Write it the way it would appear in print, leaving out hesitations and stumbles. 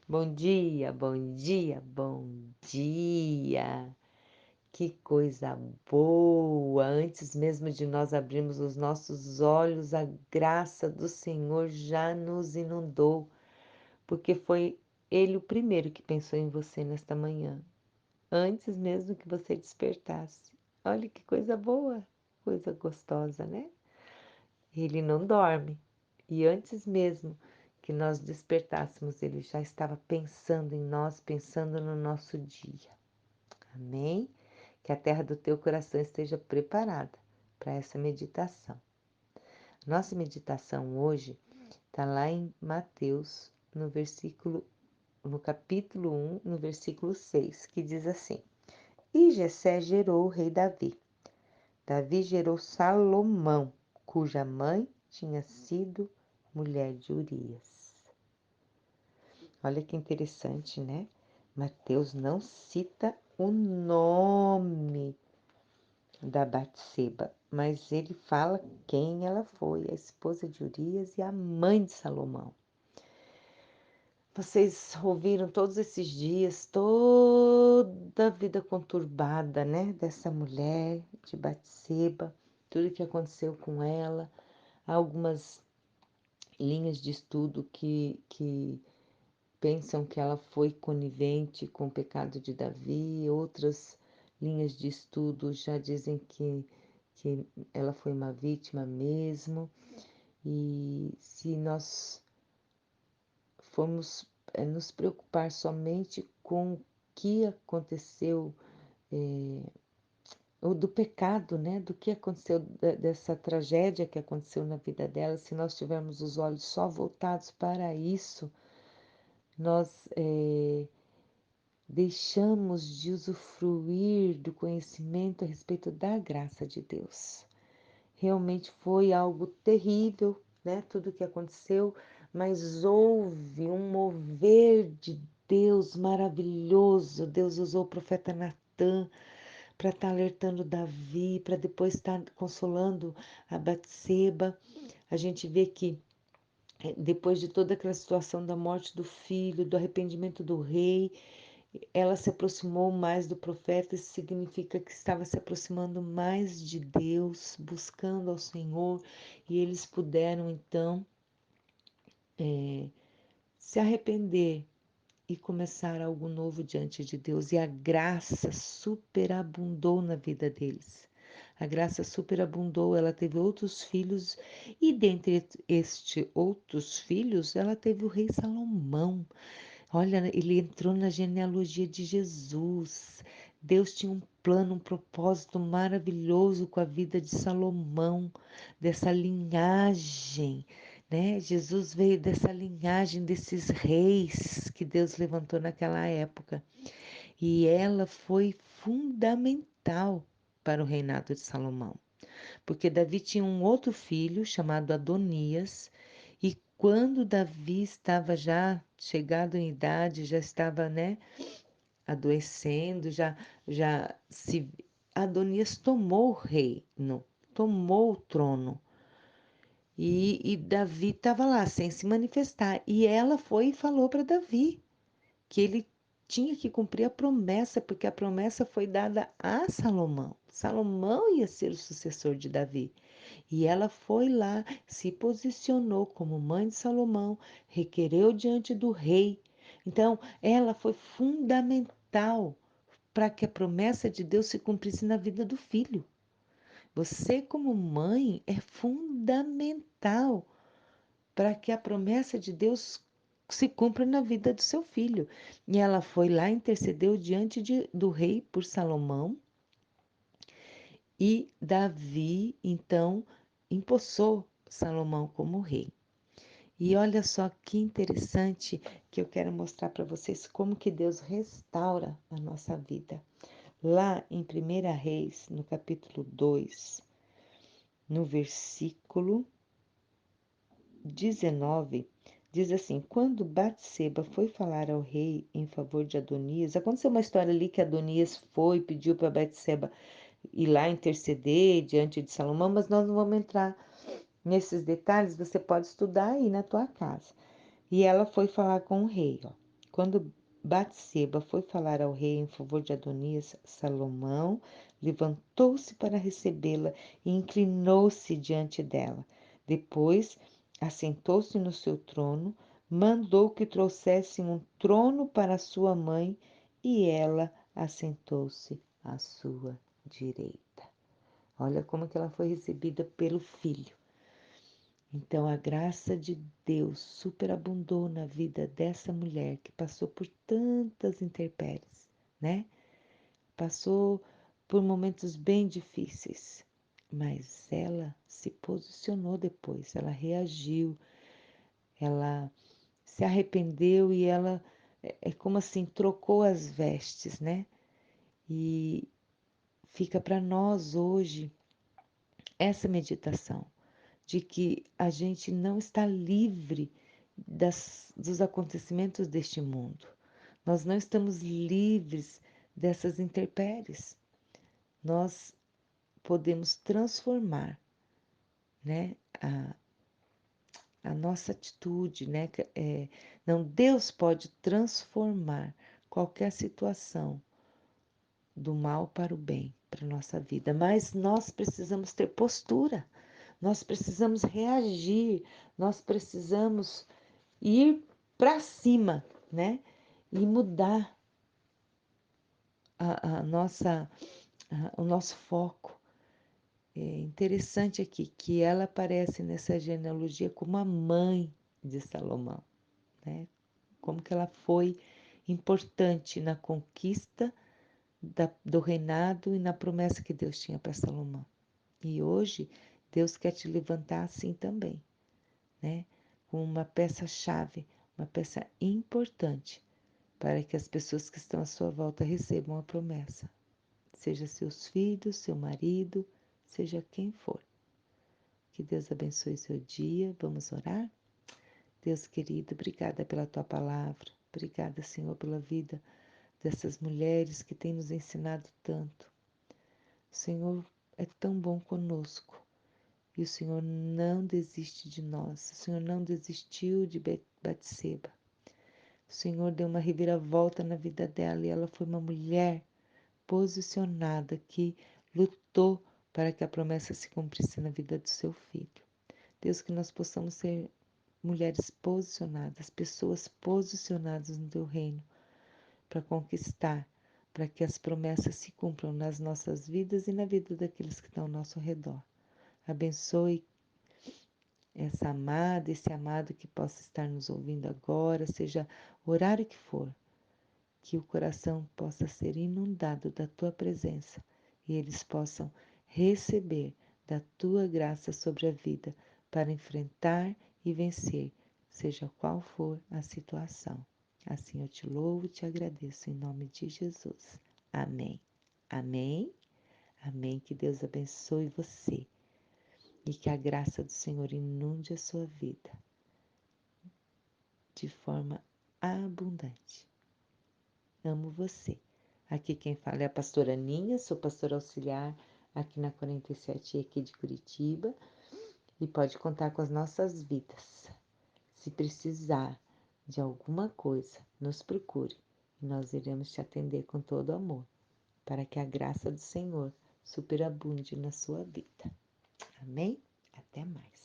Bom dia, bom dia, bom dia. Que coisa boa! Antes mesmo de nós abrirmos os nossos olhos, a graça do Senhor já nos inundou, porque foi Ele o primeiro que pensou em você nesta manhã, antes mesmo que você despertasse. Olha que coisa boa, coisa gostosa, né? Ele não dorme. E antes mesmo que nós despertássemos, ele já estava pensando em nós, pensando no nosso dia. Amém? Que a terra do teu coração esteja preparada para essa meditação. Nossa meditação hoje está lá em Mateus, no capítulo 1, no versículo 6, que diz assim: E Jessé gerou o rei Davi. Davi gerou Salomão, cuja mãe tinha sido mulher de Urias. Olha que interessante, né? Mateus não cita o nome da Batseba, mas ele fala quem ela foi, a esposa de Urias e a mãe de Salomão. Vocês ouviram todos esses dias, toda a vida conturbada, né, dessa mulher de Batseba, tudo que aconteceu com ela, algumas linhas de estudo que pensam que ela foi conivente com o pecado de Davi, outras linhas de estudo já dizem que ela foi uma vítima mesmo, e se nós formos nos preocupar somente com o que aconteceu, ou do pecado, né? Do que aconteceu, dessa tragédia que aconteceu na vida dela, se nós tivermos os olhos só voltados para isso, nós deixamos de usufruir do conhecimento a respeito da graça de Deus. Realmente foi algo terrível, né? Tudo que aconteceu, mas houve um mover de Deus maravilhoso. Deus usou o profeta Natã para estar alertando Davi, para depois estar consolando a Batseba. A gente vê que depois de toda aquela situação da morte do filho, do arrependimento do rei, ela se aproximou mais do profeta, isso significa que estava se aproximando mais de Deus, buscando ao Senhor, e eles puderam então se arrepender e começar algo novo diante de Deus, e a graça superabundou na vida deles. A graça superabundou, ela teve outros filhos, e dentre estes outros filhos, ela teve o rei Salomão. Olha, ele entrou na genealogia de Jesus. Deus tinha um plano, um propósito maravilhoso com a vida de Salomão, dessa linhagem, né? Jesus veio dessa linhagem desses reis que Deus levantou naquela época. E ela foi fundamental para o reinado de Salomão, porque Davi tinha um outro filho chamado Adonias, e quando Davi estava já chegado em idade, já estava, né, adoecendo, já se Adonias tomou o reino, tomou o trono. E Davi estava lá sem se manifestar. E ela foi e falou para Davi que ele tinha que cumprir a promessa, porque a promessa foi dada a Salomão. Salomão ia ser o sucessor de Davi. E ela foi lá, se posicionou como mãe de Salomão, requereu diante do rei. Então, ela foi fundamental para que a promessa de Deus se cumprisse na vida do filho. Você, como mãe, é fundamental para que a promessa de Deus se cumpra na vida do seu filho. E ela foi lá, intercedeu diante do rei por Salomão, e Davi, então, empossou Salomão como rei. E olha só que interessante que eu quero mostrar para vocês como que Deus restaura a nossa vida. Lá em 1 Reis, no capítulo 2, no versículo 19, diz assim: quando Batseba foi falar ao rei em favor de Adonias, aconteceu uma história ali que Adonias foi, pediu para Batseba ir lá interceder diante de Salomão, mas nós não vamos entrar nesses detalhes, você pode estudar aí na tua casa. E ela foi falar com o rei, ó. Quando Batseba foi falar ao rei em favor de Adonias, Salomão levantou-se para recebê-la e inclinou-se diante dela. Depois, assentou-se no seu trono, mandou que trouxessem um trono para sua mãe e ela assentou-se à sua direita. Olha como que ela foi recebida pelo filho. Então, a graça de Deus superabundou na vida dessa mulher que passou por tantas intempéries, né? Passou por momentos bem difíceis, mas ela se posicionou depois, ela reagiu, ela se arrependeu e ela é como assim, trocou as vestes, né? E fica para nós hoje essa meditação de que a gente não está livre dos acontecimentos deste mundo. Nós não estamos livres dessas intempéries. Nós podemos transformar, né, a nossa atitude, né? Não, Deus pode transformar qualquer situação do mal para o bem, para a nossa vida, mas nós precisamos ter postura, nós precisamos reagir, nós precisamos ir para cima, né? E mudar a nossa, o nosso foco. É interessante aqui que ela aparece nessa genealogia como a mãe de Salomão, né? Como que ela foi importante na conquista do reinado e na promessa que Deus tinha para Salomão. E hoje Deus quer te levantar assim também, né? Com uma peça-chave, uma peça importante para que as pessoas que estão à sua volta recebam a promessa. Seja seus filhos, seu marido, seja quem for. Que Deus abençoe seu dia. Vamos orar? Deus querido, obrigada pela tua palavra. Obrigada, Senhor, pela vida dessas mulheres que têm nos ensinado tanto. O Senhor é tão bom conosco e o Senhor não desiste de nós. O Senhor não desistiu de Batseba. O Senhor deu uma reviravolta na vida dela e ela foi uma mulher posicionada que lutou para que a promessa se cumprisse na vida do seu filho. Deus, que nós possamos ser mulheres posicionadas, pessoas posicionadas no teu reino para conquistar, para que as promessas se cumpram nas nossas vidas e na vida daqueles que estão ao nosso redor. Abençoe essa amada, esse amado que possa estar nos ouvindo agora, seja o horário que for, que o coração possa ser inundado da tua presença e eles possam receber da tua graça sobre a vida para enfrentar e vencer, seja qual for a situação. Assim eu te louvo e te agradeço em nome de Jesus. Amém. Amém. Amém. Que Deus abençoe você e que a graça do Senhor inunde a sua vida de forma abundante. Amo você. Aqui quem fala é a pastora Aninha, sou pastora auxiliar aqui na 47 aqui de Curitiba e pode contar com as nossas vidas. Se precisar de alguma coisa, nos procure e nós iremos te atender com todo amor, para que a graça do Senhor superabunde na sua vida. Amém? Até mais.